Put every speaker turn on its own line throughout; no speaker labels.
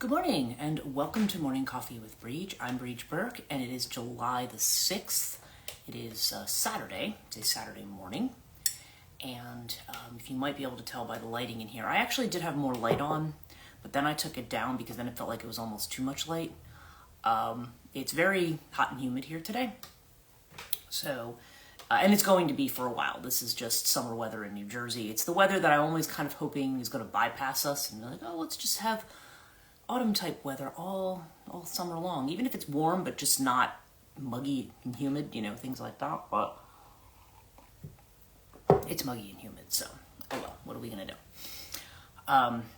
Good morning and welcome to Morning Coffee with Brigid. I'm Brigid Burke and it is July the 6th. It is Saturday. It's a Saturday morning. And if you might be able to tell by the lighting in here, I actually did have more light on, but then I took it down because then it felt like it was almost too much light. It's very hot and humid here today. So, and it's going to be for a while. This is just summer weather in New Jersey. It's the weather that I'm always kind of hoping is going to bypass us and be like, oh, let's just have autumn type weather all summer long, even if it's warm but just not muggy and humid, things like that. But it's muggy and humid, so oh well, what are we gonna do?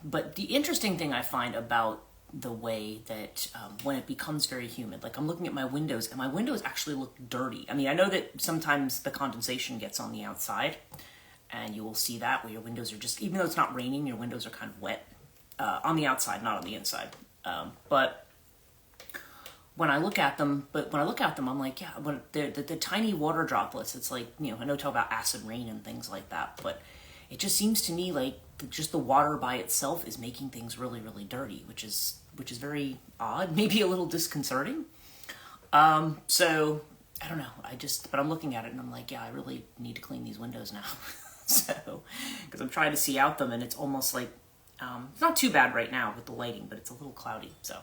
But the interesting thing I find about the way that when it becomes very humid, like I'm looking at my windows and my windows actually look dirty. I mean, I know that sometimes the condensation gets on the outside and you will see that where your windows are just, even though it's not raining, your windows are kind of wet. On the outside, not on the inside. But when I look at them, I'm like, yeah, when the tiny water droplets, it's like, I know talk about acid rain and things like that, but it just seems to me like just the water by itself is making things really, really dirty, which is very odd, maybe a little disconcerting. So I don't know. But I'm looking at it and I'm like, yeah, I really need to clean these windows now. So, because I'm trying to see out them and it's almost like, it's not too bad right now with the lighting, but it's a little cloudy. So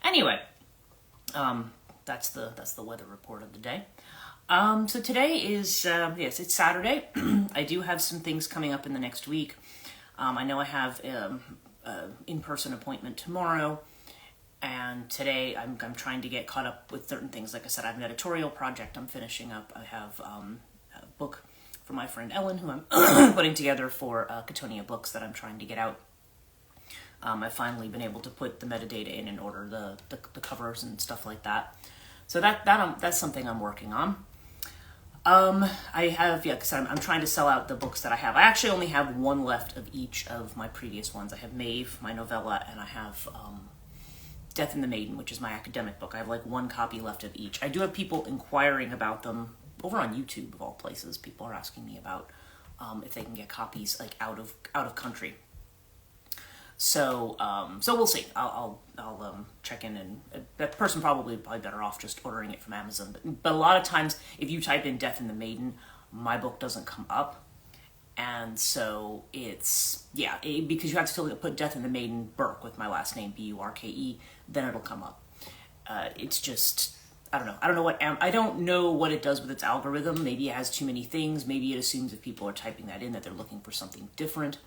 anyway, that's the weather report of the day. So today is, yes, it's Saturday. I do have some things coming up in the next week. I know I have an in-person appointment tomorrow, and today I'm trying to get caught up with certain things. Like I said, I have an editorial project I'm finishing up. I have a book for my friend Ellen, who I'm putting together for Cotonia Books that I'm trying to get out. I've finally been able to put the metadata in order the covers and stuff like that. So that's something I'm working on. I have, because I'm trying to sell out the books that I have. I actually only have one left of each of my previous ones. I have Maeve, my novella, and I have Death in the Maiden, which is my academic book. I have like one copy left of each. I do have people inquiring about them over on YouTube, of all places. People are asking me about if they can get copies like out of country. So we'll see. I'll check in, and that person probably better off just ordering it from Amazon. But a lot of times, if you type in Death in the Maiden, my book doesn't come up, and so it's because you have to still put Death in the Maiden Burke with my last name Burke, then it'll come up. It's just I don't know. I don't know what it does with its algorithm. Maybe it has too many things. Maybe it assumes if people are typing that in that they're looking for something different,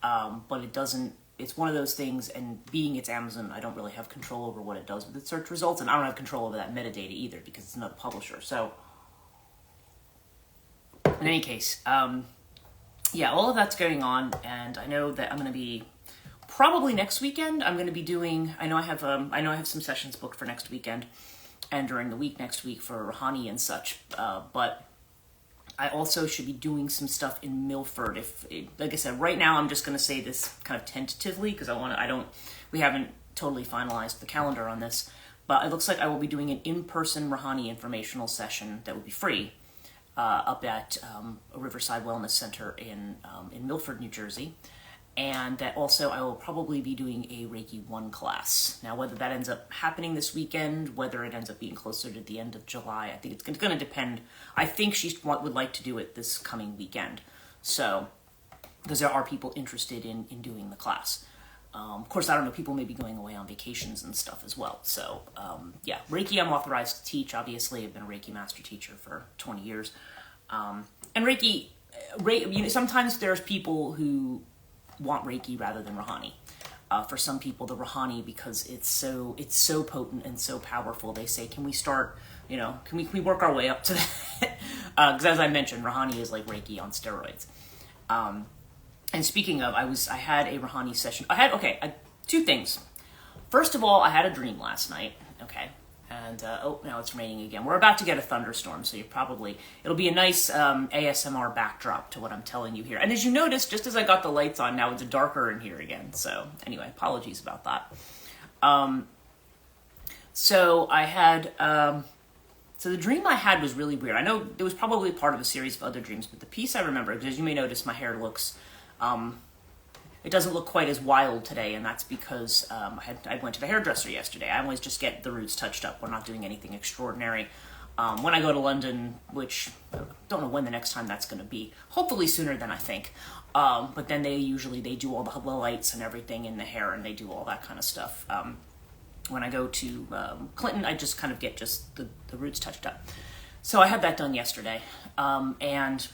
but it doesn't. It's one of those things, and being it's Amazon, I don't really have control over what it does with its search results, and I don't have control over that metadata either because it's not a publisher. So, in any case, all of that's going on, and I know that I'm going to be probably next weekend. I'm going to be doing. I know I have some sessions booked for next weekend, and during the week next week for Rouhani and such, but I also should be doing some stuff in Milford. Like I said, right now I'm just going to say this kind of tentatively because we haven't totally finalized the calendar on this, but it looks like I will be doing an in-person Rouhani informational session that would be free up at a Riverside Wellness Center in Milford, New Jersey. And that also I will probably be doing a Reiki 1 class. Now, whether that ends up happening this weekend, whether it ends up being closer to the end of July, I think it's going to depend. I think she would like to do it this coming weekend. So, because there are people interested in doing the class. Of course, I don't know, people may be going away on vacations and stuff as well. So, Reiki I'm authorized to teach. Obviously, I've been a Reiki master teacher for 20 years. And Reiki, sometimes there's people who want Reiki rather than Rouhani. For some people, the Rouhani, because it's so potent and so powerful, they say, can we start, can we work our way up to that? Because as I mentioned, Rouhani is like Reiki on steroids. And speaking of, I had a Rouhani session. Two things. First of all, I had a dream last night, okay? And, now it's raining again. We're about to get a thunderstorm, so it'll be a nice ASMR backdrop to what I'm telling you here. And as you notice, just as I got the lights on, now it's darker in here again. So anyway, apologies about that. So the dream I had was really weird. I know it was probably part of a series of other dreams, but the piece I remember, because you may notice my hair looks, it doesn't look quite as wild today, and that's because I went to the hairdresser yesterday. I always just get the roots touched up. We're not doing anything extraordinary. When I go to London, which I don't know when the next time that's going to be, hopefully sooner than I think, but then they do all the lights and everything in the hair, and they do all that kind of stuff. When I go to Clinton, I just kind of get just the roots touched up. So I had that done yesterday, and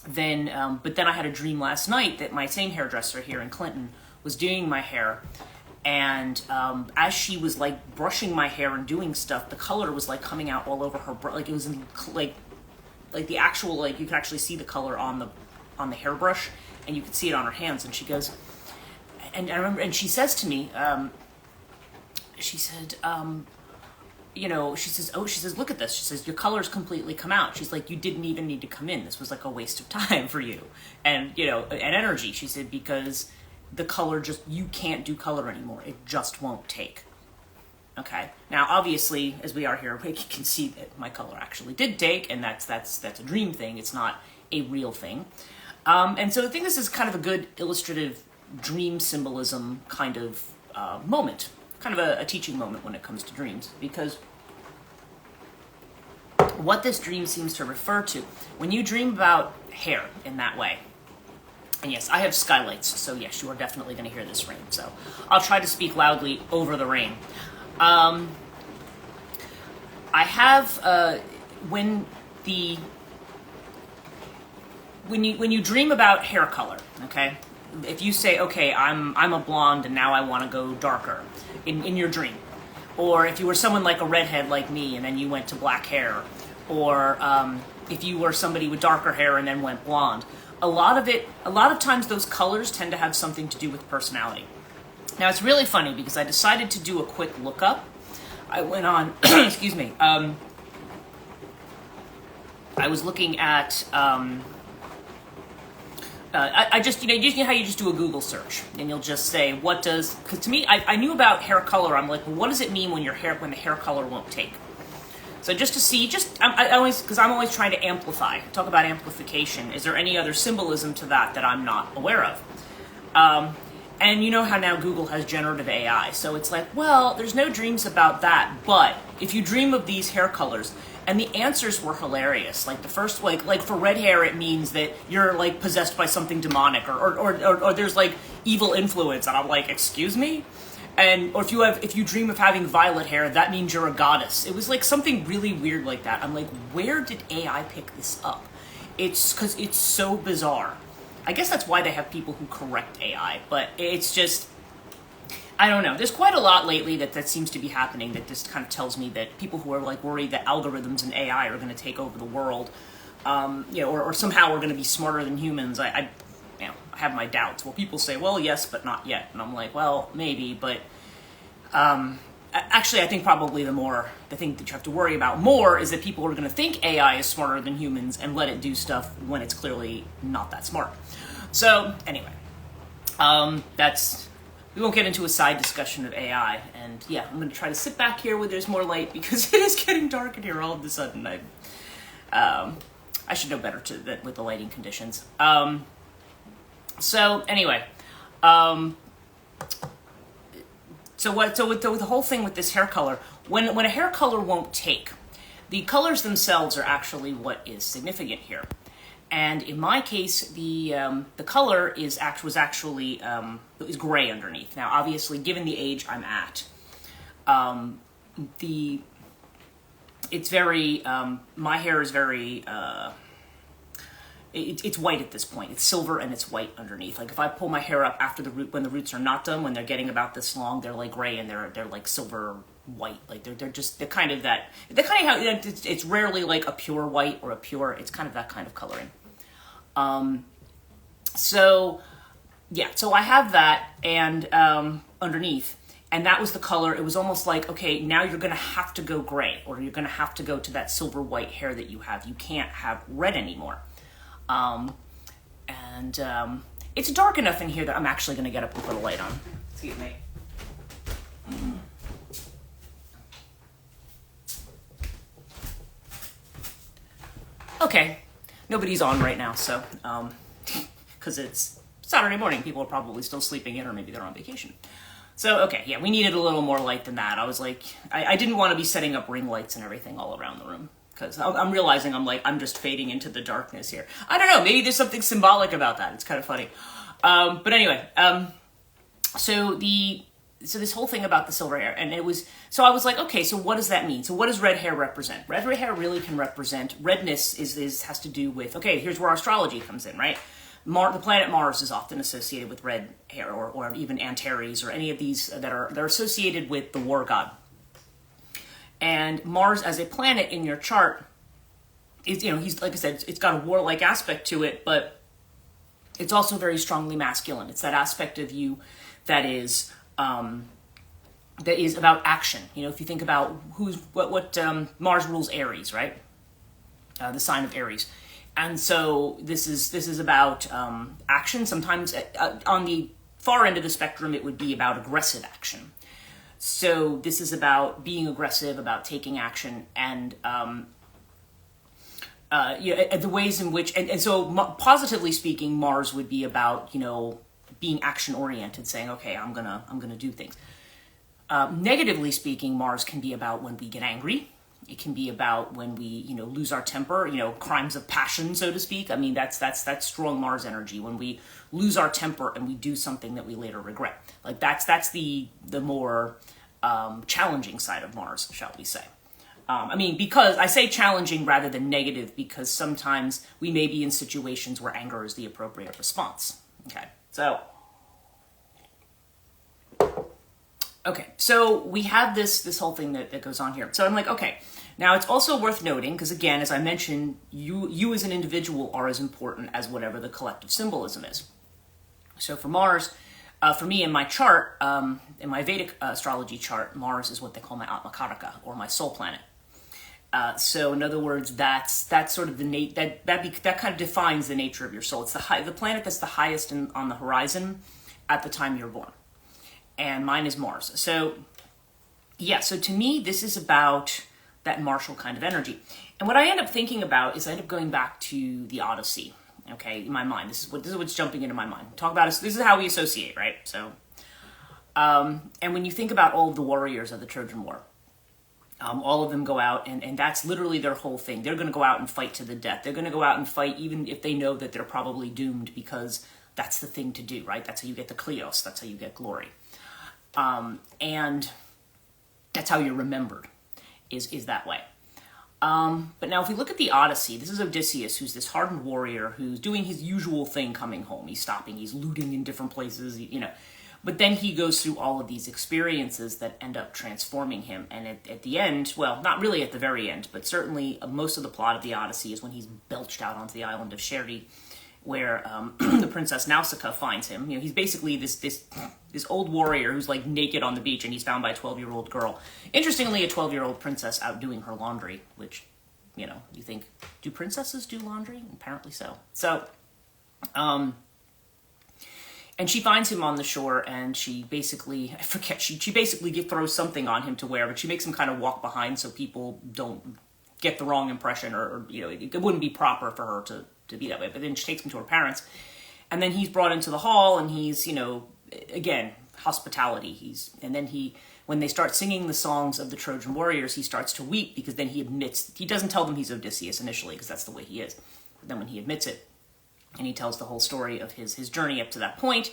then, but then I had a dream last night that my same hairdresser here in Clinton was doing my hair, and as she was like brushing my hair and doing stuff, the color was like coming out all over her, like it was in, like the actual, like you could actually see the color on the hairbrush, and you could see it on her hands. And she goes, and I remember, and she says to me, she said, she says, look at this. She says, your color's completely come out. She's like, you didn't even need to come in. This was like a waste of time for you. And, and energy. She said, because the color you can't do color anymore. It just won't take. Okay. Now, obviously, as we are here, we can see that my color actually did take, and that's a dream thing. It's not a real thing. And so I think this is kind of a good illustrative dream symbolism kind of moment. Kind of a teaching moment when it comes to dreams, because what this dream seems to refer to, when you dream about hair in that way, and yes, I have skylights, so yes, you are definitely going to hear this rain, so I'll try to speak loudly over the rain. I have, when you dream about hair color, okay, if you say, okay, I'm a blonde and now I want to go darker in your dream, or if you were someone like a redhead like me and then you went to black hair, or if you were somebody with darker hair and then went blonde, a lot of times those colors tend to have something to do with personality. Now it's really funny because I decided to do a quick lookup. I went on, excuse me, I was looking at, I just, you know how you just do a Google search and you'll just say, because to me, I knew about hair color. I'm like, well, what does it mean when the hair color won't take? So just to see, because I'm always trying to amplify, talk about amplification. Is there any other symbolism to that I'm not aware of? And you know how now Google has generative AI. So it's like, well, there's no dreams about that, but if you dream of these hair colors, and the answers were hilarious. Like the first, like for red hair, it means that you're like possessed by something demonic, or there's like evil influence. And I'm like, excuse me? Or if you dream of having violet hair, that means you're a goddess. It was like something really weird like that. I'm like, where did AI pick this up? It's because it's so bizarre. I guess that's why they have people who correct AI, but it's just, I don't know. There's quite a lot lately that seems to be happening that just kind of tells me that people who are like worried that algorithms and AI are going to take over the world, or somehow we're going to be smarter than humans. I have my doubts. Well, people say, well, yes, but not yet. And I'm like, well, maybe, but actually, I think probably the thing that you have to worry about more is that people are going to think AI is smarter than humans and let it do stuff when it's clearly not that smart. So anyway, we won't get into a side discussion of AI. And yeah, I'm going to try to sit back here where there's more light because it is getting dark in here all of a sudden. I should know better with the lighting conditions. So anyway, so with the whole thing with this hair color, when a hair color won't take, the colors themselves are actually what is significant here. And in my case, the color was actually gray underneath. Now, obviously, given the age I'm at, it's very my hair is very. It's white at this point. It's silver and it's white underneath. Like if I pull my hair up after when the roots are not done, when they're getting about this long, they're like gray and they're like silver white. Like they're kind of how it's rarely like a pure white or it's kind of that kind of coloring. So I have that and underneath, and that was the color. It was almost like, okay, now you're going to have to go gray, or you're going to have to go to that silver white hair that you have. You can't have red anymore. It's dark enough in here that I'm actually going to get up and put a light on. Excuse me. Okay, nobody's on right now, so, because it's Saturday morning. People are probably still sleeping in, or maybe they're on vacation. So, okay, yeah, we needed a little more light than that. I was like, I didn't want to be setting up ring lights and everything all around the room, because I'm realizing I'm just fading into the darkness here. I don't know, maybe there's something symbolic about that. It's kind of funny. But anyway, so this whole thing about the silver hair, and so I was like, okay, so what does that mean? So what does red hair represent? Red hair really can represent, redness has to do with, okay, here's where astrology comes in, right? The planet Mars is often associated with red hair, or even Antares, or any of these they're associated with the war god. And Mars as a planet in your chart is, he's, like I said, it's got a warlike aspect to it, but it's also very strongly masculine. It's that aspect of you that is about action. If you think about what Mars rules Aries, right? The sign of Aries. And so this is about action. Sometimes on the far end of the spectrum, it would be about aggressive action. So this is about being aggressive, about taking action, and the ways in which, and so positively speaking, Mars would be about being action oriented, saying, okay, I'm gonna do things. Negatively speaking, Mars can be about when we get angry. It can be about when we, lose our temper, crimes of passion, so to speak. I mean, that's strong Mars energy, when we lose our temper and we do something that we later regret. Like that's the more challenging side of Mars, shall we say. Because I say challenging rather than negative, because sometimes we may be in situations where anger is the appropriate response. Okay, so we have this whole thing that goes on here. So I'm like, okay, now it's also worth noting, because again, as I mentioned, you as an individual are as important as whatever the collective symbolism is. So for Mars, for me in my chart, in my Vedic astrology chart, Mars is what they call my Atmakaraka, or my soul planet. So in other words, that's sort of that kind of defines the nature of your soul. It's the planet that's the highest on the horizon at the time you're born. And mine is Mars. So, yeah, so to me, this is about that martial kind of energy. And what I end up thinking about is I end up going back to the Odyssey, okay, in my mind. This is what's jumping into my mind. Talk about this is how we associate, right? So, and when you think about all of the warriors of the Trojan War, all of them go out, and that's literally their whole thing. They're going to go out and fight to the death. They're going to go out and fight even if they know that they're probably doomed, because that's the thing to do, right? That's how you get the Kleos. That's how you get glory. And that's how you're remembered, is that way. But now if we look at the Odyssey, this is Odysseus, who's this hardened warrior who's doing his usual thing coming home. He's stopping, he's looting in different places, But then he goes through all of these experiences that end up transforming him. And at the end, well, not really at the very end, but certainly most of the plot of the Odyssey is when he's belched out onto the island of Sherry, where the Princess Nausicaa finds him. He's basically this old warrior who's like naked on the beach, and he's found by a 12-year-old girl. Interestingly, a 12-year-old princess out doing her laundry, which, you think, do princesses do laundry? Apparently so. So, and she finds him on the shore, and she basically, I forget, she basically throws something on him to wear, but she makes him kind of walk behind so people don't get the wrong impression, or it wouldn't be proper for her to be that way. But then she takes him to her parents, and then he's brought into the hall, and he's, again, hospitality. When they start singing the songs of the Trojan warriors, he starts to weep, because then he doesn't tell them he's Odysseus initially, because that's the way he is. But then when he admits it, and he tells the whole story of his journey up to that point,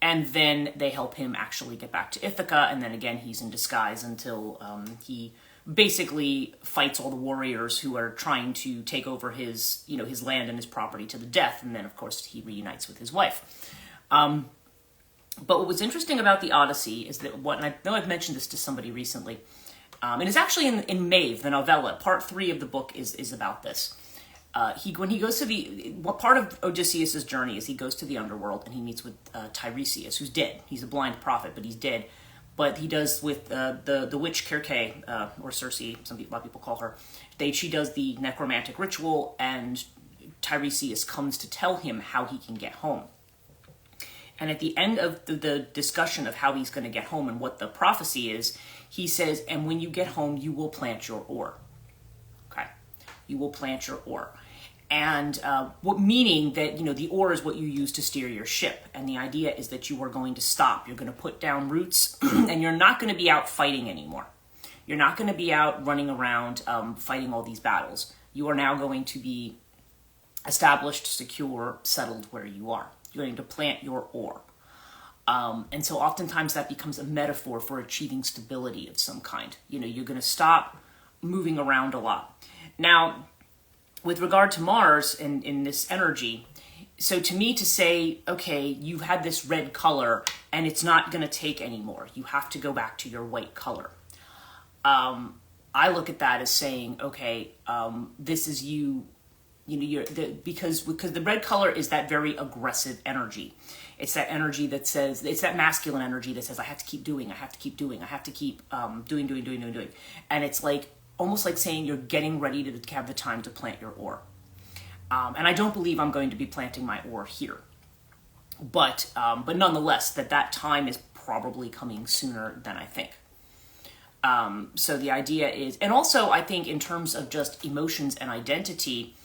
and then they help him actually get back to Ithaca, and then again, he's in disguise until he basically fights all the warriors who are trying to take over his land and his property to the death, and then of course he reunites with his wife. But what was interesting about the Odyssey is that and I know I've mentioned this to somebody recently, and it's actually in Maeve, the novella. Part 3 of the book is about this. When he goes to part of Odysseus' journey is he goes to the underworld, and he meets with Tiresias, who's dead. He's a blind prophet, but he's dead. But he does with the witch Circe, or Circe, a lot of people call her. She does the necromantic ritual, and Tiresias comes to tell him how he can get home. And at the end of the discussion of how he's going to get home and what the prophecy is, he says, and when you get home, you will plant your ore. Okay? You will plant your ore. And meaning that, the oar is what you use to steer your ship. And the idea is that you are going to stop. You're going to put down roots and you're not going to be out fighting anymore. You're not going to be out running around fighting all these battles. You are now going to be established, secure, settled where you are. You're going to plant your oar. And so oftentimes that becomes a metaphor for achieving stability of some kind. You're going to stop moving around a lot. Now, with regard to Mars and in this energy, so to me to say, okay, you've had this red color and it's not going to take anymore. You have to go back to your white color. I look at that as saying, okay, this is because the red color is that very aggressive energy. It's that energy that says, it's that masculine energy that says, I have to keep doing, I have to keep doing, I have to keep doing. And it's like, almost like saying you're getting ready to have the time to plant your oar. And I don't believe I'm going to be planting my oar here. But nonetheless, that time is probably coming sooner than I think. So the idea is, and also I think in terms of just emotions and identity,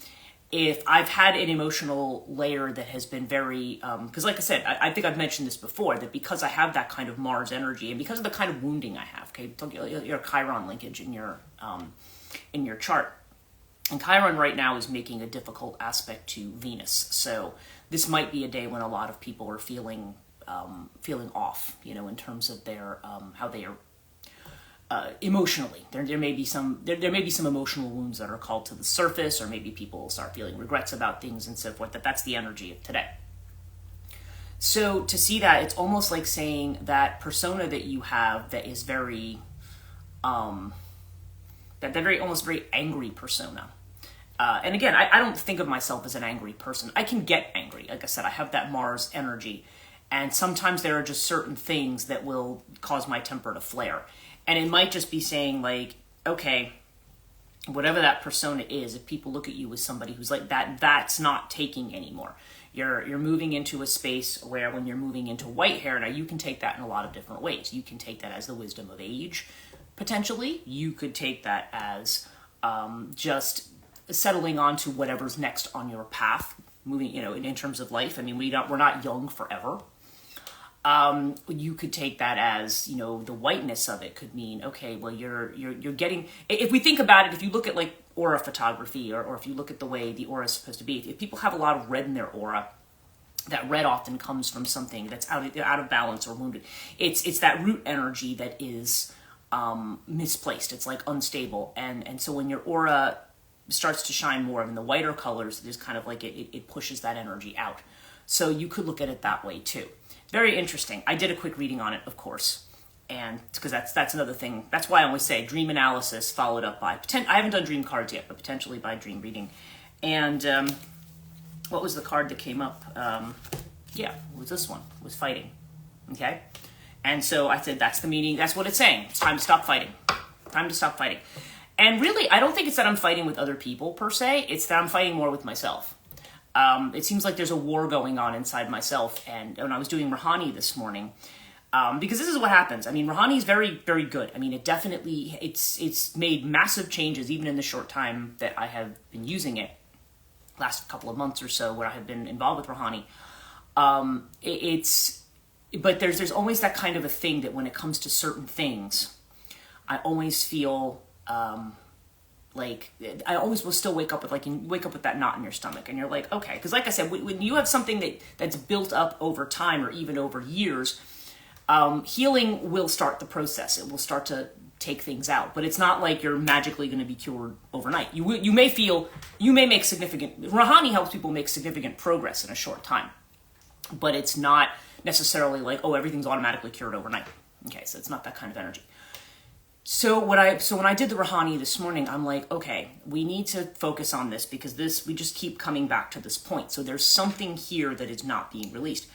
if I've had an emotional layer that has been very, because like I said, I think I've mentioned this before, that because I have that kind of Mars energy and because of the kind of wounding I have, okay, your Chiron linkage in your chart. And Chiron right now is making a difficult aspect to Venus. So this might be a day when a lot of people are feeling off, in terms of their, how they are emotionally. There may be some emotional wounds that are called to the surface, or maybe people will start feeling regrets about things and so forth. That's the energy of today. So to see that, it's almost like saying that persona that you have that is very, almost very angry persona. And again, I don't think of myself as an angry person. I can get angry. Like I said, I have that Mars energy. And sometimes there are just certain things that will cause my temper to flare. And it might just be saying like, okay, whatever that persona is, if people look at you as somebody who's like that, that's not taking anymore. You're moving into a space where when you're moving into white hair, now you can take that in a lot of different ways. You can take that as the wisdom of age, potentially. You could take that as just settling onto whatever's next on your path, moving, in terms of life. I mean, we're not young forever. You could take that as, the whiteness of it could mean, okay, well, you're getting, if we think about it, if you look at like aura photography, or if you look at the way the aura is supposed to be, if people have a lot of red in their aura, that red often comes from something that's out of balance or wounded. It's that root energy that is misplaced. It's like unstable. And so when your aura starts to shine more in the whiter colors, there's kind of like it pushes that energy out. So you could look at it that way too. Very interesting. I did a quick reading on it, of course, and because that's another thing. That's why I always say dream analysis followed up by I haven't done dream cards yet, but potentially by dream reading. And what was the card that came up? It was this one. It was fighting. Okay, and so I said that's the meaning. That's what it's saying. It's time to stop fighting. Time to stop fighting. And really, I don't think it's that I'm fighting with other people per se. It's that I'm fighting more with myself. It seems like there's a war going on inside myself. And when I was doing Rahani this morning, because this is what happens. I mean, Rahani is very, very good. I mean, it's made massive changes even in the short time that I have been using it, last couple of months or so where I have been involved with Rahani. But there's always that kind of a thing that when it comes to certain things, I always feel like I always will still wake up with that knot in your stomach, and you're like, okay, because like I said, when you have something that's built up over time or even over years, healing will start the process. It will start to take things out, but it's not like you're magically going to be cured overnight. You may make significant. Rahani helps people make significant progress in a short time, but it's not necessarily like, oh, everything's automatically cured overnight. Okay, so it's not that kind of energy. So when I did the Rahani this morning, I'm like, okay, we need to focus on this because we just keep coming back to this point. So there's something here that is not being released.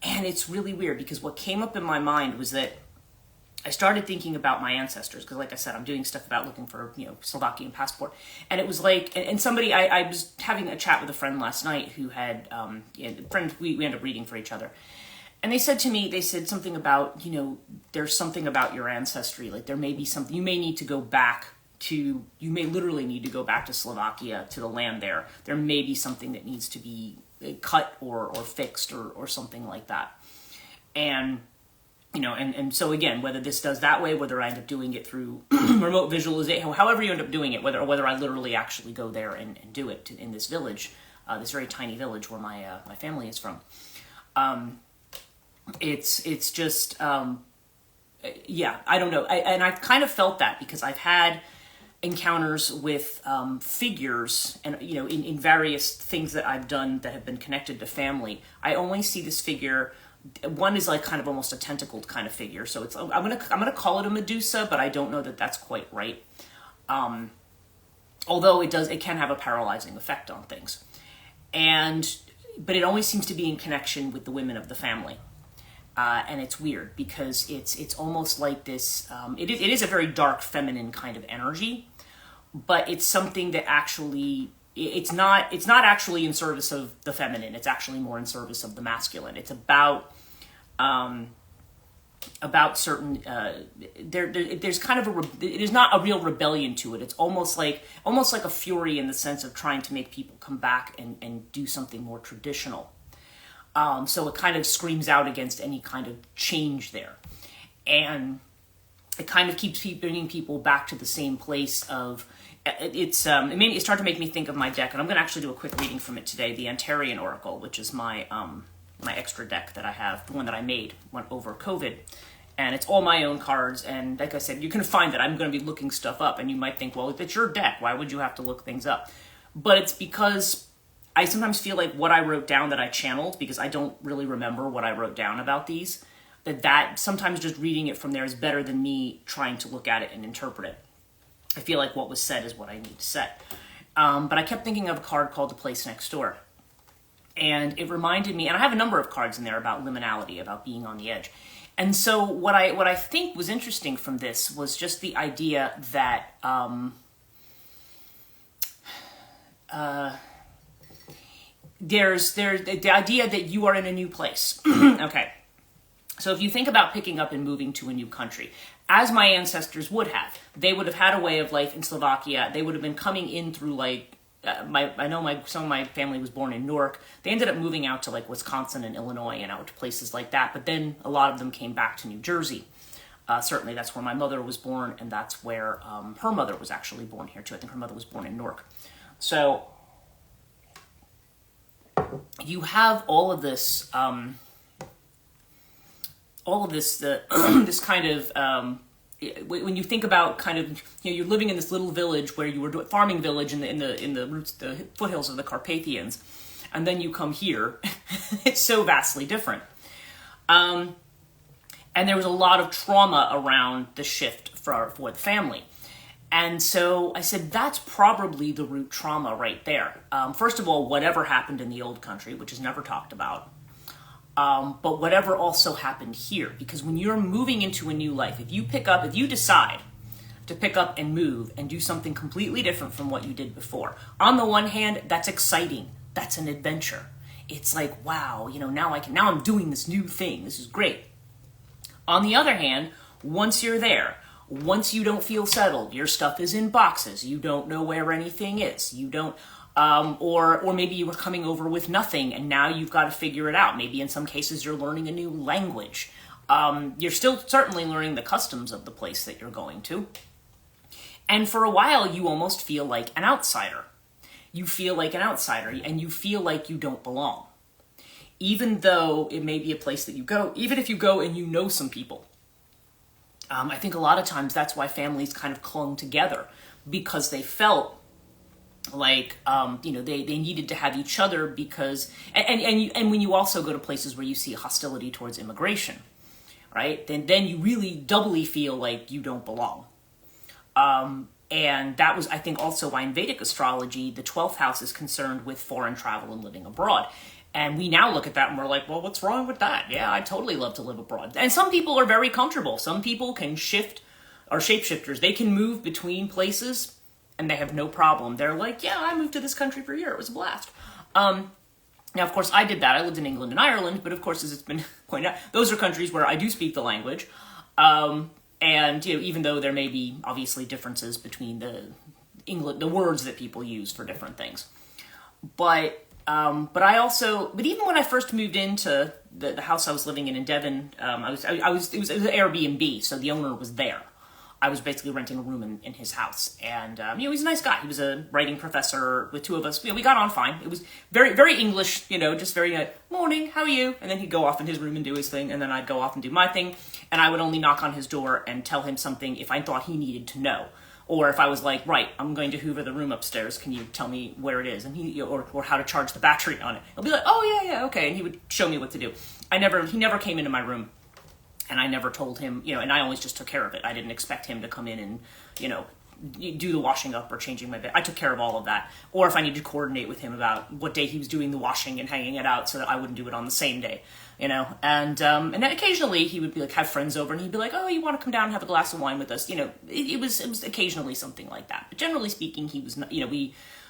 And it's really weird because what came up in my mind was that I started thinking about my ancestors because, like I said, I'm doing stuff about looking for, Slovakian passport. And it was like, and somebody, I was having a chat with a friend last night who had, we ended up reading for each other. And they said something about, there's something about your ancestry. Like there may be something, you may need to go back you may literally need to go back to Slovakia, to the land there. There may be something that needs to be cut or fixed or something like that. And, and so again, whether this does that way, whether I end up doing it through remote visualization, however you end up doing it, whether I literally actually go there and do it in this village, this very tiny village where my family is from. It's just, yeah, I don't know. And I've kind of felt that because I've had encounters with figures and, in various things that I've done that have been connected to family. I only see this figure. One is like kind of almost a tentacled kind of figure. So I'm gonna call it a Medusa, but I don't know that that's quite right. Although it can have a paralyzing effect on things. But it always seems to be in connection with the women of the family. And it's weird because it's almost like this, it is a very dark feminine kind of energy, but it's something that actually, it's not actually in service of the feminine. It's actually more in service of the masculine. It's about certain, there's kind of it is not a real rebellion to it. It's almost like a fury in the sense of trying to make people come back and do something more traditional. So it kind of screams out against any kind of change there. And it kind of keeps bringing people back to the same place of, it started to make me think of my deck, and I'm going to actually do a quick reading from it today, the Antarian Oracle, which is my extra deck that I have, the one that I made went over COVID. And it's all my own cards, and like I said, you can find that I'm going to be looking stuff up, and you might think, well, if it's your deck, why would you have to look things up? But it's because I sometimes feel like what I wrote down that I channeled, because I don't really remember what I wrote down about these, that sometimes just reading it from there is better than me trying to look at it and interpret it. I feel like what was said is what I need to say. But I kept thinking of a card called The Place Next Door. And it reminded me, and I have a number of cards in there about liminality, about being on the edge. And so what I think was interesting from this was just the idea that there's the idea that you are in a new place. Okay. So if you think about picking up and moving to a new country, as my ancestors would have, they would have had a way of life in Slovakia. They would have been coming in through like, some of my family was born in Newark. They ended up moving out to like Wisconsin and Illinois and out to places like that. But then a lot of them came back to New Jersey. Certainly that's where my mother was born, and that's where her mother was actually born here too. I think her mother was born in Newark. So you have all of this, this kind of, when you think about kind of, you're living in this little village where you were farming village in the roots, the foothills of the Carpathians, and then you come here, it's so vastly different. And there was a lot of trauma around the shift for the family. And so I said, that's probably the root trauma right there. First of all, whatever happened in the old country, which is never talked about, but whatever also happened here. Because when you're moving into a new life, if you decide to pick up and move and do something completely different from what you did before, on the one hand, that's exciting. That's an adventure. It's like, wow, now I'm doing this new thing. This is great. On the other hand, once you're there, once you don't feel settled, your stuff is in boxes, you don't know where anything is, you don't, or maybe you were coming over with nothing and now you've got to figure it out. Maybe in some cases you're learning a new language. You're still certainly learning the customs of the place that you're going to. And for a while you almost feel like an outsider. You feel like an outsider and you feel like you don't belong. Even though it may be a place that you go, even if you go and you know some people. I think a lot of times that's why families kind of clung together, because they felt like, they needed to have each other because, and when you also go to places where you see hostility towards immigration, right, then you really doubly feel like you don't belong. And that was, I think, also why in Vedic astrology, the 12th house is concerned with foreign travel and living abroad. And we now look at that and we're like, well, what's wrong with that? Yeah, I'd totally love to live abroad. And some people are very comfortable. Some people can shift, or shapeshifters. They can move between places and they have no problem. They're like, yeah, I moved to this country for a year. It was a blast. Now, of course, I did that. I lived in England and Ireland. But of course, as it's been pointed out, those are countries where I do speak the language. And, you know, even though there may be obviously differences between the words that people use for different things. But even when I first moved into the house I was living in Devon, it was an Airbnb, so the owner was there. I was basically renting a room in his house, and you know, he's a nice guy. He was a writing professor with two of us. You know, we got on fine. It was very, very English, you know, just very morning, how are you? And then he'd go off in his room and do his thing, and then I'd go off and do my thing, and I would only knock on his door and tell him something if I thought he needed to know. Or if I was like, right, I'm going to hoover the room upstairs, can you tell me where it is? And or how to charge the battery on it. He'll be like, oh yeah, okay. And he would show me what to do. He never came into my room, and I never told him, you know, and I always just took care of it. I didn't expect him to come in and, you know, do the washing up or changing my bed. I took care of all of that. Or if I needed to coordinate with him about what day he was doing the washing and hanging it out so that I wouldn't do it on the same day, you know. And then occasionally he would be like, have friends over, and he'd be like, oh, you want to come down and have a glass of wine with us? You know, it was occasionally something like that. But generally speaking, he was not, you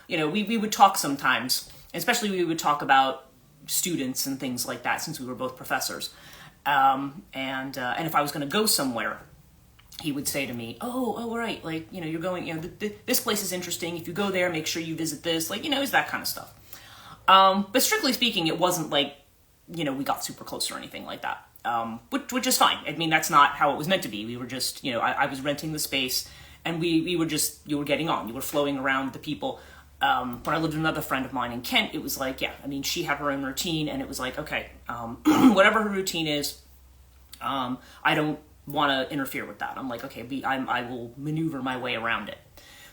know, we would talk sometimes, especially we would talk about students and things like that since we were both professors. And if I was going to go somewhere, he would say to me, oh, right, like, you know, you're going, you know, this place is interesting. If you go there, make sure you visit this, like, you know, it's that kind of stuff. But strictly speaking, it wasn't like, you know, we got super close or anything like that, which is fine. I mean, that's not how it was meant to be. We were just, you know, I was renting the space, and you were getting on. You were flowing around with the people. When I lived with another friend of mine in Kent, it was like, yeah, I mean, she had her own routine, and it was like, okay, whatever her routine is, I don't want to interfere with that. I'm like, okay, I will maneuver my way around it.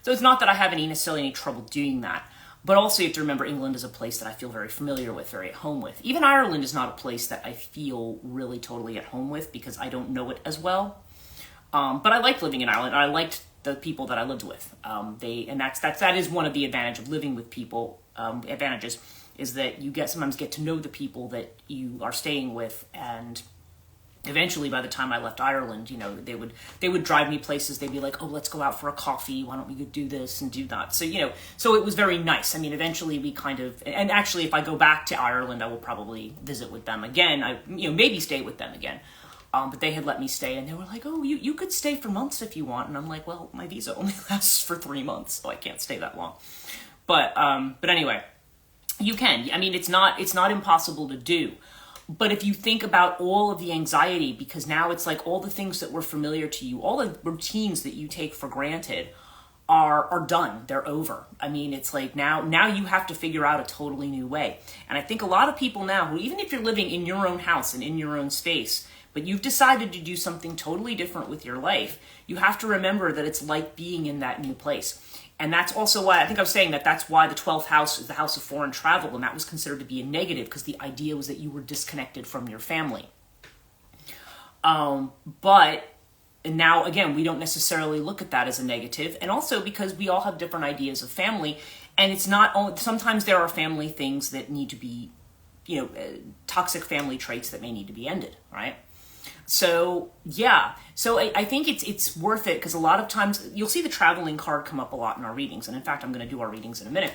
So it's not that I have necessarily any trouble doing that, but also you have to remember England is a place that I feel very familiar with, very at home with. Even Ireland is not a place that I feel really totally at home with because I don't know it as well. But I liked living in Ireland. I liked the people that I lived with. That is one of the advantages of living with people. Advantages is that you sometimes get to know the people that you are staying with, and eventually, by the time I left Ireland, you know, they would drive me places. They'd be like, oh, let's go out for a coffee. Why don't we do this and do that? So, you know, so it was very nice. I mean, eventually we and actually, if I go back to Ireland, I will probably visit with them again. Maybe stay with them again. But they had let me stay, and they were like, oh, you could stay for months if you want. And I'm like, well, my visa only lasts for 3 months, so I can't stay that long. But anyway, you can. I mean, it's not impossible to do. But if you think about all of the anxiety, because now it's like all the things that were familiar to you, all the routines that you take for granted are done. They're over. I mean, it's like now you have to figure out a totally new way. And I think a lot of people now, who even if you're living in your own house and in your own space, but you've decided to do something totally different with your life, you have to remember that it's like being in that new place. And that's also why, I think I was saying that's why the 12th house is the house of foreign travel, and that was considered to be a negative, because the idea was that you were disconnected from your family. But now, again, we don't necessarily look at that as a negative, and also because we all have different ideas of family, and it's not, sometimes there are family things that need to be, you know, toxic family traits that may need to be ended, right? So, yeah. So I think it's worth it, because a lot of times you'll see the traveling card come up a lot in our readings. And in fact, I'm going to do our readings in a minute.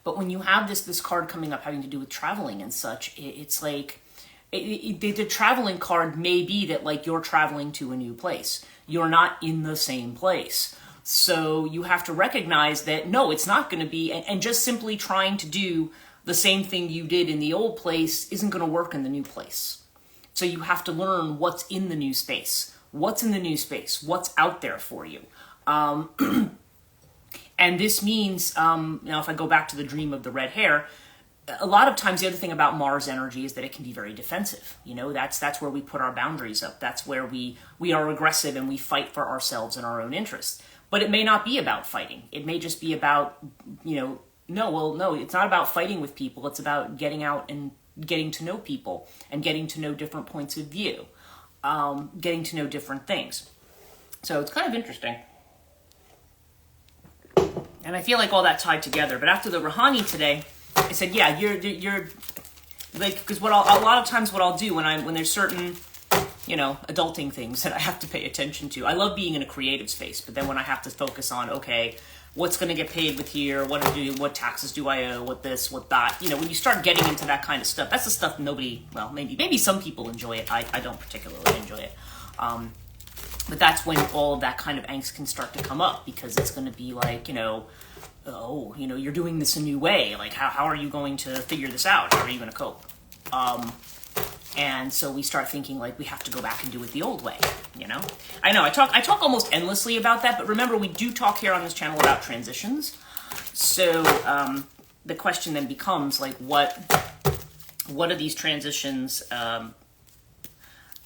But when you have this card coming up having to do with traveling and such, it's like the traveling card may be that, like, you're traveling to a new place. You're not in the same place. So you have to recognize that, no, it's not going to be, and just simply trying to do the same thing you did in the old place isn't going to work in the new place. So you have to learn what's in the new space. What's in the new space? What's out there for you? And this means, now if I go back to the dream of the red hair, a lot of times the other thing about Mars energy is that it can be very defensive. You know, that's where we put our boundaries up. That's where we are aggressive and we fight for ourselves and our own interests. But it may not be about fighting. It may just be about, you know, no, it's not about fighting with people. It's about getting out and getting to know people and getting to know different points of view, getting to know different things. So it's kind of interesting. And I feel like all that tied together. But after the Rouhani today, I said, yeah, you're like, because a lot of times what I'll do when there's certain, you know, adulting things that I have to pay attention to. I love being in a creative space, but then when I have to focus on, okay, what's going to get paid with here? What taxes do I owe? What this? What that? You know, when you start getting into that kind of stuff, that's the stuff maybe some people enjoy it. I don't particularly enjoy it. But that's when all of that kind of angst can start to come up, because it's going to be like, oh, you're doing this a new way. Like, how are you going to figure this out? How are you going to cope? And so we start thinking like we have to go back and do it the old way, I know I talk almost endlessly about that, but remember, we do talk here on this channel about transitions. So the question then becomes like, what do these transitions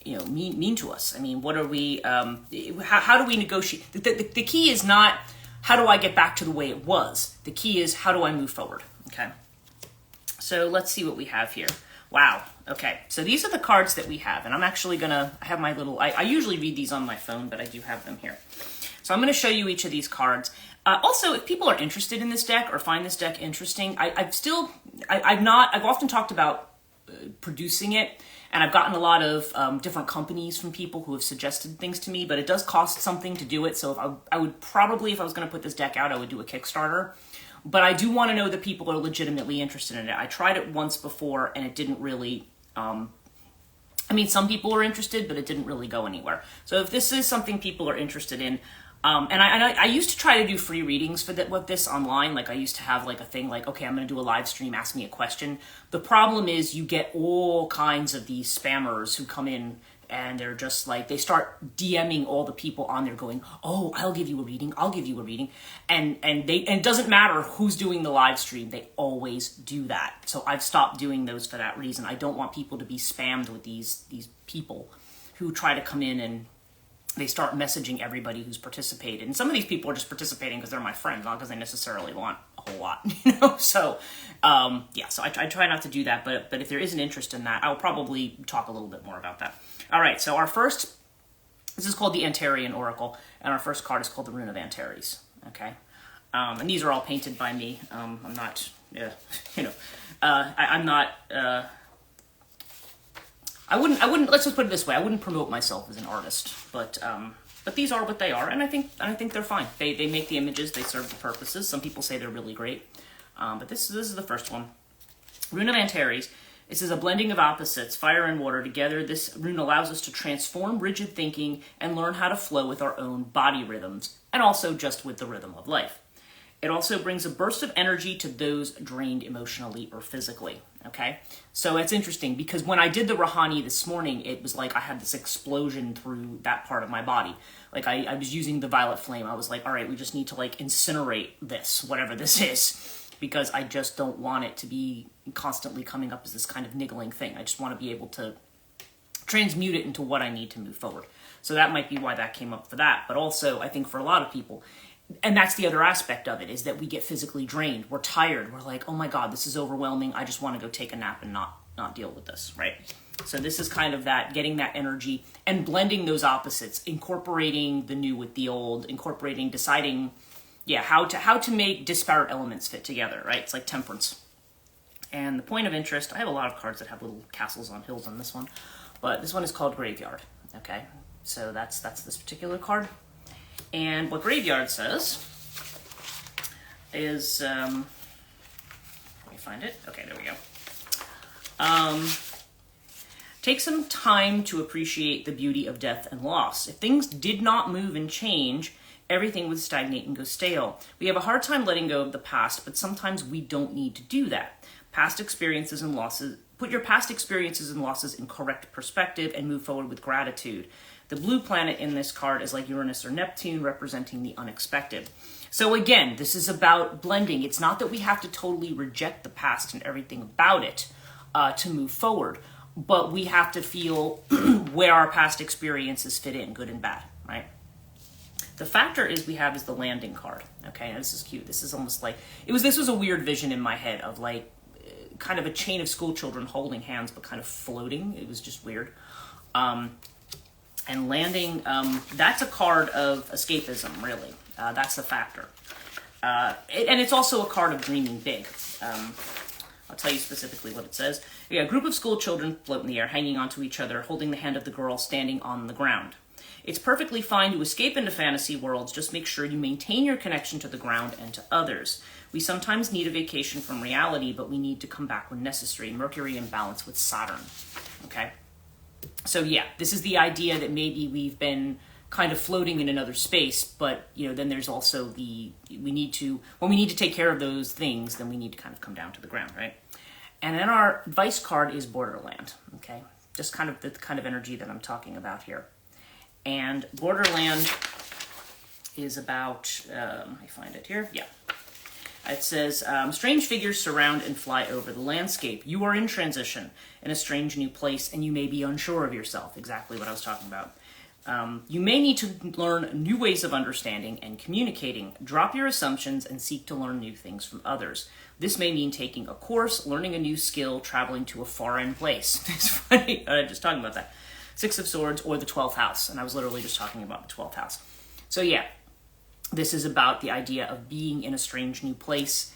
mean to us? I mean, what are we, how do we negotiate? The key is not, how do I get back to the way it was? The key is, how do I move forward? Okay. So let's see what we have here. Wow. Okay. So these are the cards that we have, and I'm actually I have my little, I usually read these on my phone, but I do have them here. So I'm going to show you each of these cards. Also, if people are interested in this deck or find this deck interesting, I've often talked about producing it, and I've gotten a lot of different companies from people who have suggested things to me, but it does cost something to do it. So I would probably, if I was going to put this deck out, I would do a Kickstarter. But I do want to know that people are legitimately interested in it. I tried it once before, and it didn't really, some people were interested, but it didn't really go anywhere. So if this is something people are interested in, and I used to try to do free readings with this online. Like, I used to have like a thing like, okay, I'm going to do a live stream, ask me a question. The problem is you get all kinds of these spammers who come in, and they're just like, they start DMing all the people on there going, oh, I'll give you a reading. I'll give you a reading. And it doesn't matter who's doing the live stream. They always do that. So I've stopped doing those for that reason. I don't want people to be spammed with these people who try to come in and they start messaging everybody who's participated. And some of these people are just participating because they're my friends, not because they necessarily want a whole lot, So, so I try not to do that. But if there is an interest in that, I'll probably talk a little bit more about that. All right, so this is called the Antarian Oracle, and our first card is called the Rune of Antares, okay? And these are all painted by me. I'm not, I'm not, I wouldn't, let's just put it this way, I wouldn't promote myself as an artist, but these are what they are, and I think they're fine. They make the images, they serve the purposes. Some people say they're really great, but this is the first one. Rune of Antares. This is a blending of opposites, fire and water together. This rune allows us to transform rigid thinking and learn how to flow with our own body rhythms, and also just with the rhythm of life. It also brings a burst of energy to those drained emotionally or physically, okay? So it's interesting, because when I did the Rahani this morning, it was like I had this explosion through that part of my body. Like, I was using the violet flame. I was like, all right, we just need to like incinerate this, whatever this is, because I just don't want it to be constantly coming up as this kind of niggling thing. I just want to be able to transmute it into what I need to move forward. So that might be why that came up for that. But also, I think for a lot of people, and that's the other aspect of it, is that we get physically drained. We're tired. We're like, oh my God, this is overwhelming. I just want to go take a nap and not deal with this, right? So this is kind of that, getting that energy and blending those opposites, incorporating the new with the old, deciding, how to make disparate elements fit together, right? It's like temperance. And the point of interest, I have a lot of cards that have little castles on hills on this one, but this one is called Graveyard, okay? So that's this particular card. And what Graveyard says is, let me find it. Okay, there we go. Take some time to appreciate the beauty of death and loss. If things did not move and change, everything would stagnate and go stale. We have a hard time letting go of the past, but sometimes we don't need to do that. Put your past experiences and losses in correct perspective and move forward with gratitude. The blue planet in this card is like Uranus or Neptune, representing the unexpected. So again, this is about blending. It's not that we have to totally reject the past and everything about it to move forward, but we have to feel where our past experiences fit in, good and bad, right? The factor is the landing card. Okay, now this is cute. This is almost like, this was a weird vision in my head of like kind of a chain of school children holding hands but kind of floating. It was just weird. And landing, that's a card of escapism, really. That's the factor. And it's also a card of dreaming big. I'll tell you specifically what it says. A group of school children float in the air, hanging onto each other, holding the hand of the girl standing on the ground. It's perfectly fine to escape into fantasy worlds, just make sure you maintain your connection to the ground and to others. We sometimes need a vacation from reality, but we need to come back when necessary. Mercury in balance with Saturn. Okay? So yeah, this is the idea that maybe we've been kind of floating in another space, but then there's also when we need to take care of those things, then we need to kind of come down to the ground, right? And then our advice card is Borderland, okay? Just kind of the kind of energy that I'm talking about here. And Borderland is about, let me find it here, yeah. It says, strange figures surround and fly over the landscape. You are in transition in a strange new place, and you may be unsure of yourself. Exactly what I was talking about. You may need to learn new ways of understanding and communicating. Drop your assumptions and seek to learn new things from others. This may mean taking a course, learning a new skill, traveling to a foreign place. It's funny, just talking about that. Six of Swords or the 12th house, and I was literally just talking about the 12th house. So yeah. This is about the idea of being in a strange new place,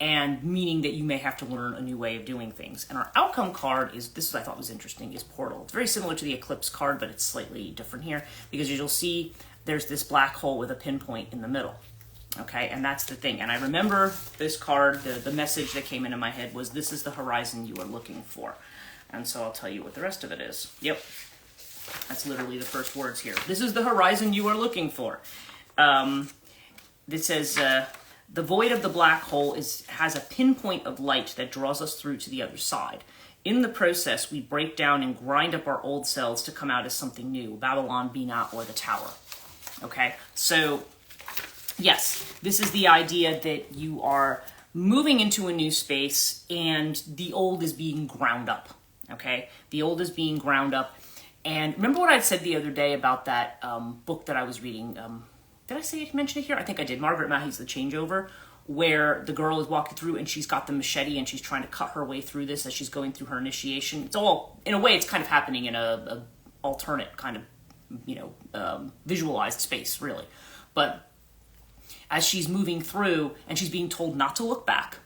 and meaning that you may have to learn a new way of doing things. And our outcome card is, this is what I thought was interesting, is Portal. It's very similar to the Eclipse card, but it's slightly different here, because as you'll see, there's this black hole with a pinpoint in the middle. Okay, and that's the thing. And I remember this card, the message that came into my head was, this is the horizon you are looking for. And so I'll tell you what the rest of it is. Yep, that's literally the first words here. This is the horizon you are looking for. It says, the void of the black hole has a pinpoint of light that draws us through to the other side. In the process, we break down and grind up our old selves to come out as something new, Babylon, Binah, or the Tower. Okay, so yes, this is the idea that you are moving into a new space and the old is being ground up. Okay, the old is being ground up. And remember what I said the other day about that book that I was reading, did I mention it here? I think I did. Margaret Mahy's The Changeover, where the girl is walking through and she's got the machete and she's trying to cut her way through this as she's going through her initiation. It's all, in a way, it's kind of happening in a alternate kind of, visualized space, really. But as she's moving through and she's being told not to look back,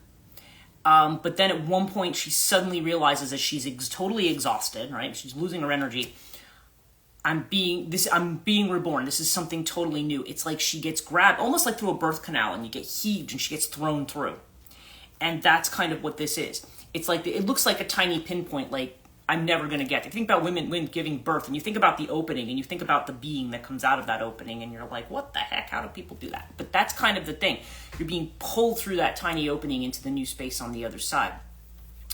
but then at one point she suddenly realizes that she's totally exhausted, right? She's losing her energy. I'm being reborn. This is something totally new. It's like she gets grabbed, almost like through a birth canal, and you get heaved and she gets thrown through. And that's kind of what this is. It's like, it looks like a tiny pinpoint, like I'm never going to get. You think about women giving birth, and you think about the opening, and you think about the being that comes out of that opening, and you're like, what the heck? How do people do that? But that's kind of the thing. You're being pulled through that tiny opening into the new space on the other side.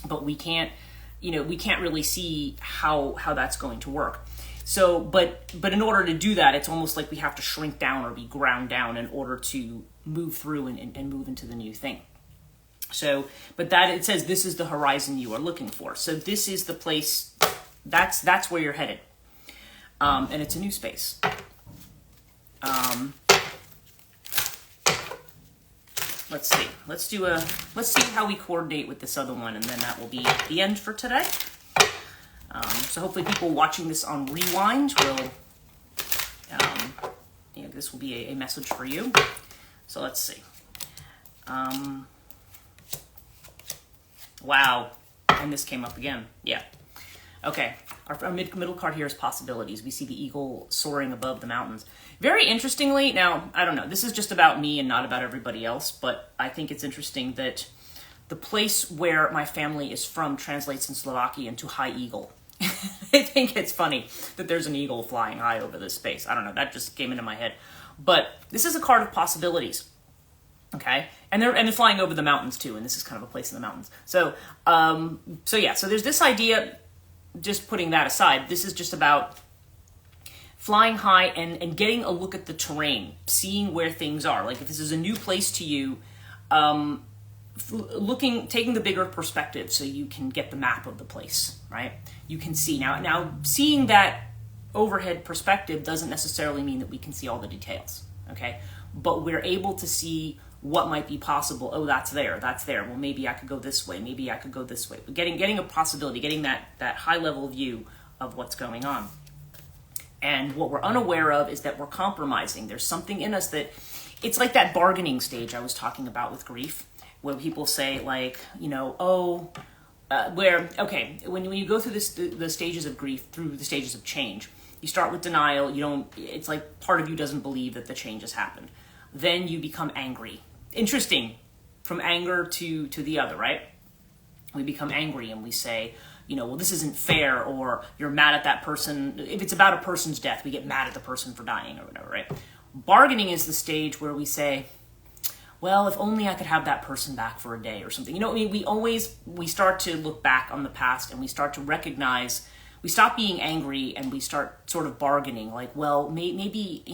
But we can't really see how that's going to work. So, but in order to do that, it's almost like we have to shrink down or be ground down in order to move through and move into the new thing. So, but that, it says this is the horizon you are looking for. So this is the place, that's where you're headed. And it's a new space. Let's see. Let's see how we coordinate with this other one, and then that will be the end for today. So hopefully people watching this on rewind will, this will be a message for you. So let's see. Wow. And this came up again. Yeah. Okay. Our middle card here is possibilities. We see the eagle soaring above the mountains. Very interestingly, now, I don't know, this is just about me and not about everybody else, but I think it's interesting that the place where my family is from translates in Slovakian to high eagle. I think it's funny that there's an eagle flying high over this space. I don't know, that just came into my head. But this is a card of possibilities, okay? And they're flying over the mountains too, and this is kind of a place in the mountains. So there's this idea, just putting that aside, this is just about flying high and getting a look at the terrain, seeing where things are. Like if this is a new place to you, taking the bigger perspective so you can get the map of the place, right? You can see. Now seeing that overhead perspective doesn't necessarily mean that we can see all the details, okay? But we're able to see what might be possible. Oh, that's there. Well, maybe I could go this way. Maybe I could go this way. But getting a possibility, getting that high level view of what's going on. And what we're unaware of is that we're compromising. There's something in us that, it's like that bargaining stage I was talking about with grief, where people say like, when you go through the stages of grief, through the stages of change, you start with denial. It's like part of you doesn't believe that the change has happened. Then you become angry. Interesting, from anger to the other, right? We become angry and we say, well, this isn't fair, or you're mad at that person. If it's about a person's death, we get mad at the person for dying or whatever, right? Bargaining is the stage where we say, well, if only I could have that person back for a day or something. We start to look back on the past, and we start to recognize, we stop being angry, and we start sort of bargaining, like, well, maybe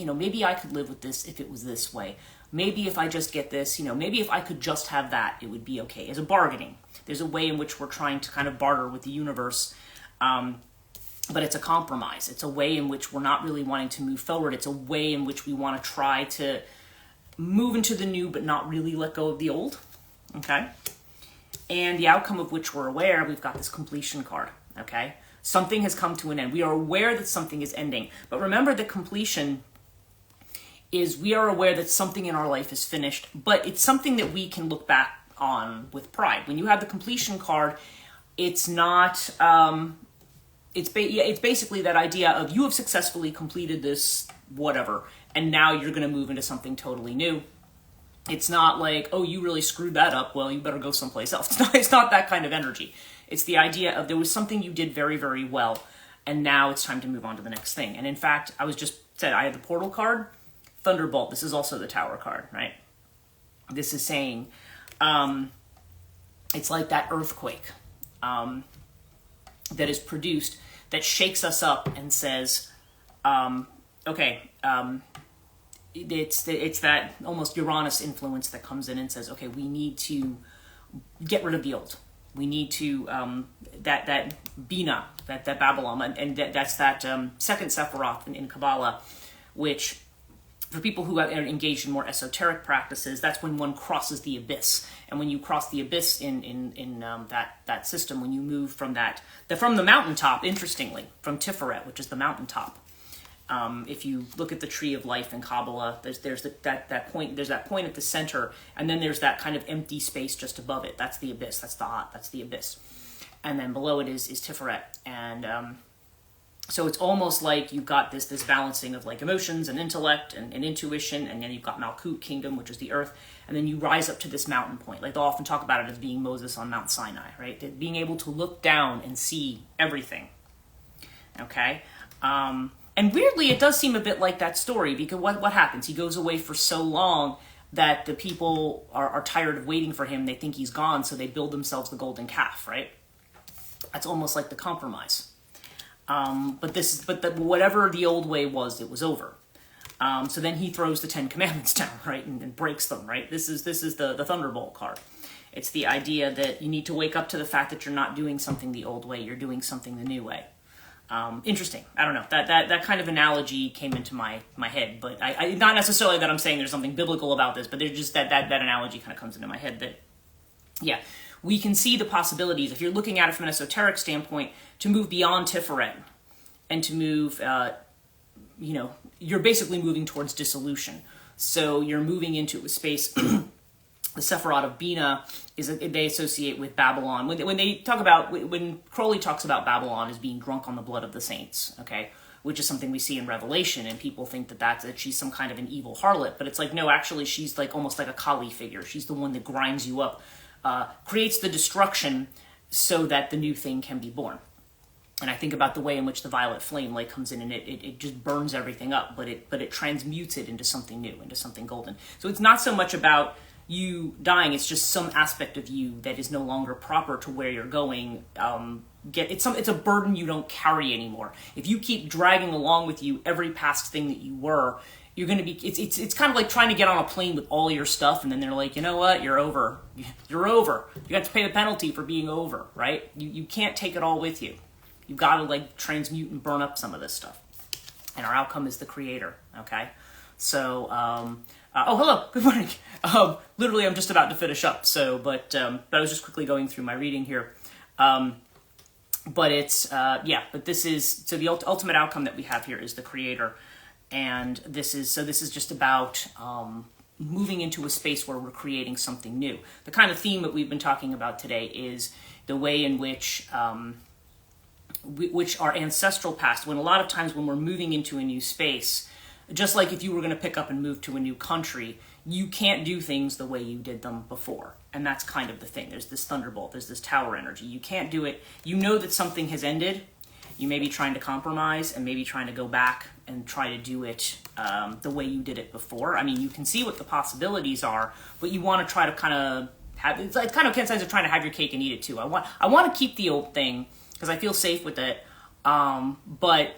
I could live with this if it was this way. Maybe if I just get this, maybe if I could just have that, it would be okay. As a bargaining, there's a way in which we're trying to kind of barter with the universe, but it's a compromise. It's a way in which we're not really wanting to move forward. It's a way in which we want to try to move into the new, but not really let go of the old, okay? And the outcome of which we're aware, we've got this completion card, okay? Something has come to an end. We are aware that something is ending. But remember that completion is, we are aware that something in our life is finished, but it's something that we can look back on with pride. When you have the completion card, it's not, it's basically that idea of, you have successfully completed this whatever, and now you're going to move into something totally new. It's not like, oh, you really screwed that up, well, you better go someplace else. It's not that kind of energy. It's the idea of, there was something you did very, very well, and now it's time to move on to the next thing. And in fact, I had the portal card, Thunderbolt. This is also the Tower card, right? This is saying, it's like that earthquake that is produced, that shakes us up and says, okay, it's that almost Uranus influence that comes in and says, okay, we need to get rid of the old. We need to, that Bina, that Babylon, and that's that second Sephiroth in Kabbalah, which, for people who are engaged in more esoteric practices, that's when one crosses the abyss. And when you cross the abyss in that system, when you move from from the mountaintop, interestingly, from Tiferet, which is the mountaintop. If you look at the tree of life in Kabbalah, there's that point at the center, and then there's that kind of empty space just above it. That's the abyss. That's the abyss. And then below it is Tiferet. And so it's almost like you've got this balancing of like emotions and intellect and intuition, and then you've got Malkut kingdom, which is the earth, and then you rise up to this mountain point. Like, they'll often talk about it as being Moses on Mount Sinai, right? Being able to look down and see everything. Okay? And weirdly, it does seem a bit like that story, because what happens? He goes away for so long that the people are tired of waiting for him. They think he's gone, so they build themselves the golden calf, right? That's almost like the compromise. But whatever the old way was, it was over. So then he throws the 10 Commandments down, right, and breaks them, right? This is the Thunderbolt card. It's the idea that you need to wake up to the fact that you're not doing something the old way, you're doing something the new way. Interesting. I don't know. That kind of analogy came into my head, but I not necessarily that I'm saying there's something biblical about this, but there's just that analogy kind of comes into my head that, yeah, we can see the possibilities, if you're looking at it from an esoteric standpoint, to move beyond Tiferet and to move, you're basically moving towards dissolution. So you're moving into a space. The Sephiroth of Bina they associate with Babylon. When Crowley talks about Babylon as being drunk on the blood of the saints, okay, which is something we see in Revelation, and people think that she's some kind of an evil harlot, but it's like, no, actually she's like almost like a Kali figure. She's the one that grinds you up, creates the destruction so that the new thing can be born. And I think about the way in which the violet flame like comes in, and it just burns everything up, but it transmutes it into something new, into something golden. So it's not so much about you dying, it's just some aspect of you that is no longer proper to where you're going. It's a burden you don't carry anymore. If you keep dragging along with you every past thing that you were, you're going to be, it's kind of like trying to get on a plane with all your stuff, and then they're like, you know what, you're over. You're over. You have to pay the penalty for being over, right? You can't take it all with you. You've got to like transmute and burn up some of this stuff. And our outcome is the creator, okay? So, oh, hello, good morning. Literally, I'm just about to finish up, but I was just quickly going through my reading here. But it's, but this is, so the ultimate outcome that we have here is the creator. And this is just about moving into a space where we're creating something new. The kind of theme that we've been talking about today is the way in which our ancestral past, when a lot of times when we're moving into a new space, just like if you were going to pick up and move to a new country, you can't do things the way you did them before. And that's kind of the thing. There's this thunderbolt, there's this tower energy. You can't do it. You know that something has ended. You may be trying to compromise and maybe trying to go back and try to do it the way you did it before. I mean, you can see what the possibilities are, but you want to try to kind of have, it's like kind of sense of trying to have your cake and eat it too. I want to keep the old thing because I feel safe with it. But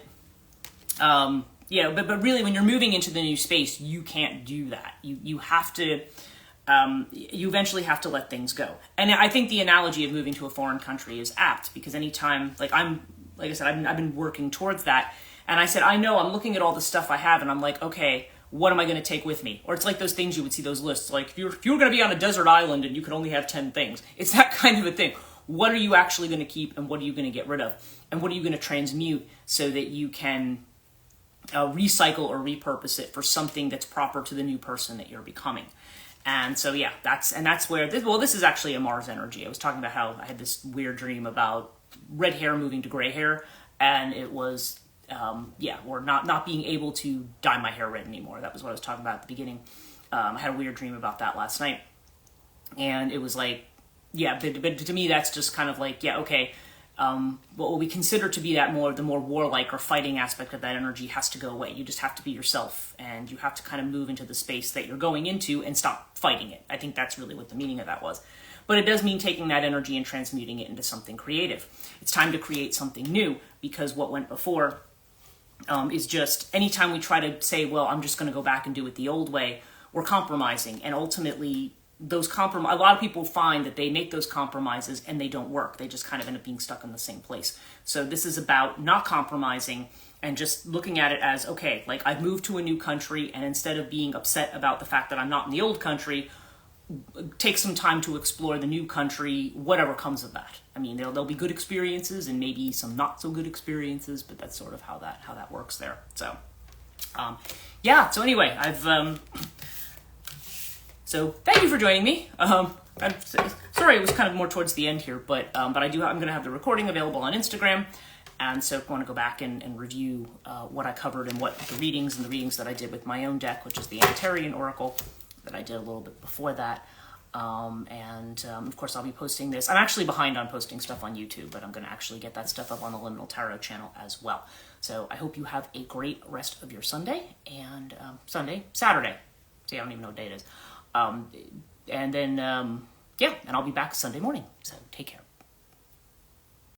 really when you're moving into the new space, you can't do that. You have to, you eventually have to let things go. And I think the analogy of moving to a foreign country is apt because anytime, like I said, I've been working towards that. And I said, I know I'm looking at all the stuff I have and I'm like, okay, what am I going to take with me? Or it's like those things you would see, those lists. Like if you were going to be on a desert island and you could only have 10 things, it's that kind of a thing. What are you actually going to keep and what are you going to get rid of? And what are you going to transmute so that you can recycle or repurpose it for something that's proper to the new person that you're becoming? And so, yeah, that's where this is actually a Mars energy. I was talking about how I had this weird dream about red hair moving to gray hair, and it was, or not being able to dye my hair red anymore. That was what I was talking about at the beginning. I had a weird dream about that last night, and it was like, yeah, but to me, that's just kind of like, yeah, okay, what we consider to be the more warlike or fighting aspect of that energy has to go away. You just have to be yourself, and you have to kind of move into the space that you're going into and stop fighting it. I think that's really what the meaning of that was. But it does mean taking that energy and transmuting it into something creative. It's time to create something new because what went before is just anytime we try to say, well, I'm just going to go back and do it the old way, we're compromising. And ultimately, a lot of people find that they make those compromises and they don't work. They just kind of end up being stuck in the same place. So this is about not compromising and just looking at it as, okay, like I've moved to a new country, and instead of being upset about the fact that I'm not in the old country, take some time to explore the new country, whatever comes of that. I mean, there'll be good experiences and maybe some not so good experiences, but that's sort of how that works there. So, so anyway, so thank you for joining me. I'm sorry it was kind of more towards the end here, but I'm going to have the recording available on Instagram. And so if you want to go back and review what I covered and what the readings that I did with my own deck, which is the Antarean Oracle, that I did a little bit before that. Of course, I'll be posting this. I'm actually behind on posting stuff on YouTube, but I'm going to actually get that stuff up on the Liminal Tarot channel as well. So I hope you have a great rest of your Sunday and Saturday. See, I don't even know what day it is. And I'll be back Sunday morning. So take care.